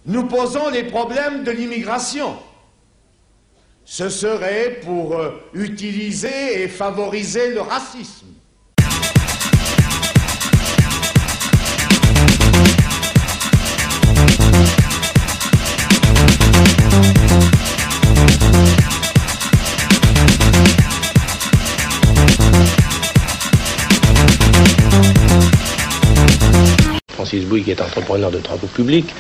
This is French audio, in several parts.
nous posons les problèmes de l'immigration. Ce serait pour utiliser et favoriser le racisme. Francis Bouygues est entrepreneur de travaux publics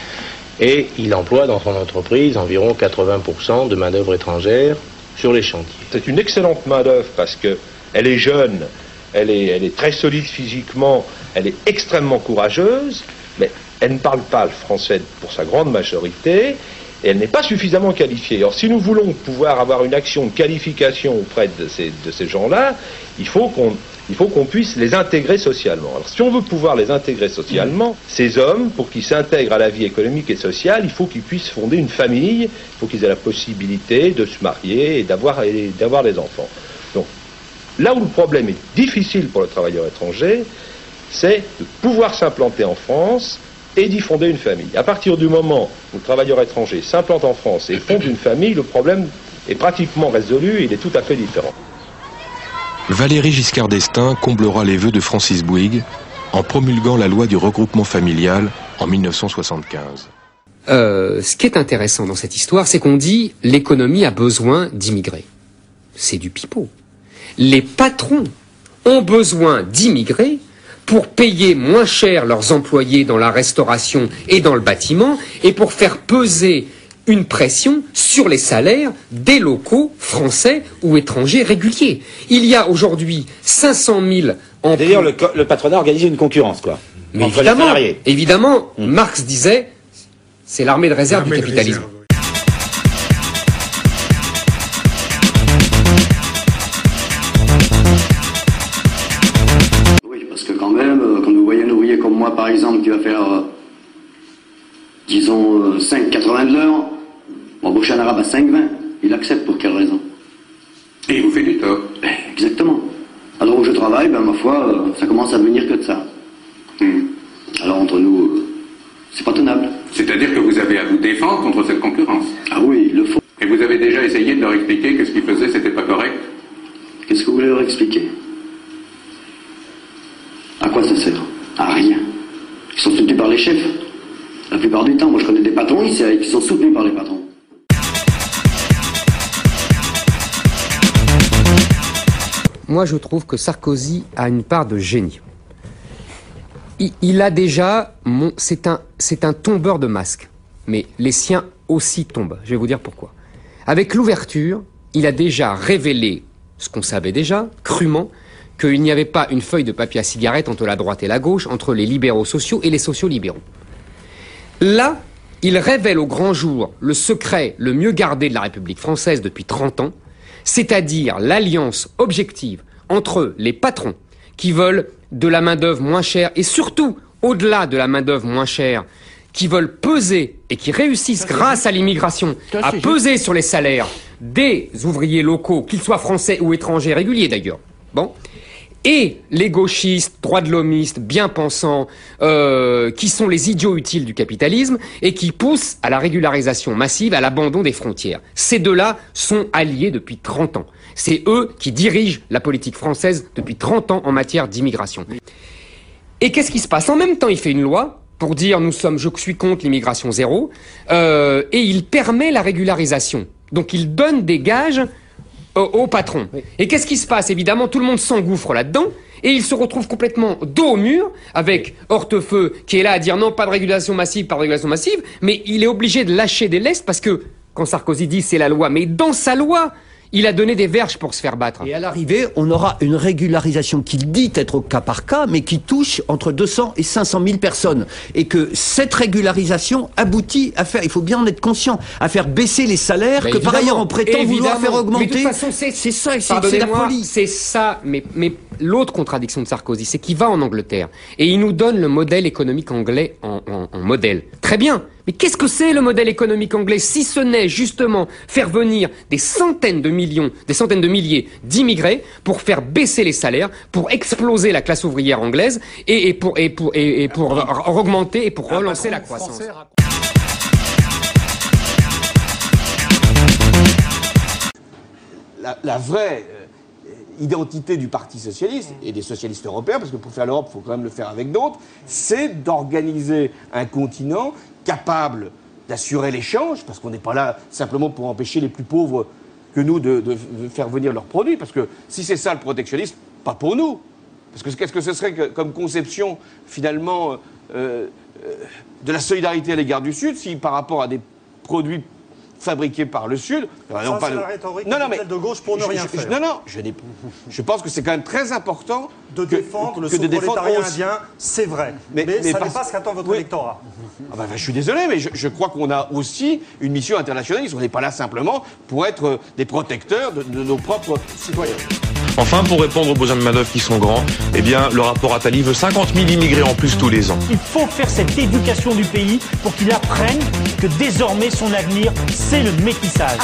et il emploie dans son entreprise environ 80% de main-d'œuvre étrangère sur les chantiers. C'est une excellente main-d'œuvre parce qu'elle est jeune, elle est très solide physiquement, elle est extrêmement courageuse, mais elle ne parle pas le français pour sa grande majorité et elle n'est pas suffisamment qualifiée. Alors si nous voulons pouvoir avoir une action de qualification auprès de ces gens-là, il faut qu'on puisse les intégrer socialement. Alors si on veut pouvoir les intégrer socialement, ces hommes, pour qu'ils s'intègrent à la vie économique et sociale, il faut qu'ils puissent fonder une famille, il faut qu'ils aient la possibilité de se marier et d'avoir des enfants. Donc là où le problème est difficile pour le travailleur étranger, c'est de pouvoir s'implanter en France et d'y fonder une famille. À partir du moment où le travailleur étranger s'implante en France et fonde une famille, le problème est pratiquement résolu et il est tout à fait différent. Valéry Giscard d'Estaing comblera les vœux de Francis Bouygues en promulguant la loi du regroupement familial en 1975. Ce qui est intéressant dans cette histoire, c'est qu'on dit l'économie a besoin d'immigrer. C'est du pipeau. Les patrons ont besoin d'immigrer pour payer moins cher leurs employés dans la restauration et dans le bâtiment et pour faire peser une pression sur les salaires des locaux français ou étrangers réguliers. Il y a aujourd'hui 500 000 emplois. D'ailleurs, le patronat organise une concurrence, quoi. Mais évidemment, Marx disait, c'est l'armée de réserve du capitalisme. Oui, parce que quand même, quand vous voyez un ouvrier comme moi, par exemple, qui va faire, disons, 5,80 de l'heure, embaucher un arabe à 5,20, il accepte pour quelle raison? Et il vous fait du tort. Exactement. Alors où je travaille, ma foi, ça commence à devenir que de ça. Alors entre nous, c'est pas tenable. C'est-à-dire que vous avez à vous défendre contre cette concurrence. Ah oui, il le faut. Et vous avez déjà essayé de leur expliquer que ce qu'ils faisaient, c'était pas correct? Qu'est-ce que vous voulez leur expliquer? À quoi ça sert? À rien. Ils sont soutenus par les chefs. La plupart du temps, moi je connais des patrons ici qui sont soutenus par les patrons. Moi, je trouve que Sarkozy a une part de génie. Il a déjà... C'est un tombeur de masques. Mais les siens aussi tombent. Je vais vous dire pourquoi. Avec l'ouverture, il a déjà révélé ce qu'on savait déjà, crûment, qu'il n'y avait pas une feuille de papier à cigarette entre la droite et la gauche, entre les libéraux sociaux et les sociaux libéraux. Là, il révèle au grand jour le secret le mieux gardé de la République française depuis 30 ans, c'est-à-dire l'alliance objective entre les patrons qui veulent de la main-d'œuvre moins chère et surtout, au-delà de la main-d'œuvre moins chère, qui veulent peser et qui réussissent grâce à l'immigration à peser sur les salaires des ouvriers locaux, qu'ils soient français ou étrangers, réguliers d'ailleurs. Bon. Et les gauchistes, droits de l'hommistes, bien pensants, qui sont les idiots utiles du capitalisme et qui poussent à la régularisation massive, à l'abandon des frontières. Ces deux-là sont alliés depuis 30 ans. C'est eux qui dirigent la politique française depuis 30 ans en matière d'immigration. Et qu'est-ce qui se passe? En même temps, il fait une loi pour dire je suis contre l'immigration zéro, et il permet la régularisation. Donc il donne des gages au patron. Oui. Et qu'est-ce qui se passe? Évidemment, tout le monde s'engouffre là-dedans et il se retrouve complètement dos au mur avec Hortefeux qui est là à dire non, pas de régulation massive, pas de régulation massive, mais il est obligé de lâcher des lestes parce que, quand Sarkozy dit c'est la loi, mais dans sa loi, il a donné des verges pour se faire battre. Et à l'arrivée, on aura une régularisation qui dit être au cas par cas, mais qui touche entre 200 et 500 000 personnes. Et que cette régularisation aboutit à faire, il faut bien en être conscient, à faire baisser les salaires que par ailleurs on prétend vouloir faire augmenter. Mais de toute façon, c'est ça, c'est la police. C'est ça, mais l'autre contradiction de Sarkozy, c'est qu'il va en Angleterre et il nous donne le modèle économique anglais en modèle. Très bien. Mais qu'est-ce que c'est le modèle économique anglais si ce n'est justement faire venir des centaines de milliers d'immigrés pour faire baisser les salaires, pour exploser la classe ouvrière anglaise et pour augmenter et pour relancer la croissance. la vraie identité du Parti socialiste et des socialistes européens, parce que pour faire l'Europe, il faut quand même le faire avec d'autres, c'est d'organiser un continent capable d'assurer l'échange, parce qu'on n'est pas là simplement pour empêcher les plus pauvres que nous de faire venir leurs produits, parce que si c'est ça le protectionnisme, pas pour nous. Parce que qu'est-ce que ce serait comme conception, finalement, de la solidarité à l'égard du Sud, si par rapport à des produits fabriqués par le Sud... Ça, c'est la rhétorique de gauche pour ne rien faire. Non, je pense que c'est quand même très important de défendre le sous-prolétariat indien, c'est vrai. Mais ça n'est pas ce qu'attend votre électorat. Ah bah, je suis désolé, mais je crois qu'on a aussi une mission internationaliste. On n'est pas là simplement pour être des protecteurs de nos propres citoyens. Enfin, pour répondre aux besoins de main-d'œuvre qui sont grands, eh bien, le rapport Attali veut 50 000 immigrés en plus tous les ans. Il faut faire cette éducation du pays pour qu'il apprenne que désormais son avenir, c'est le métissage.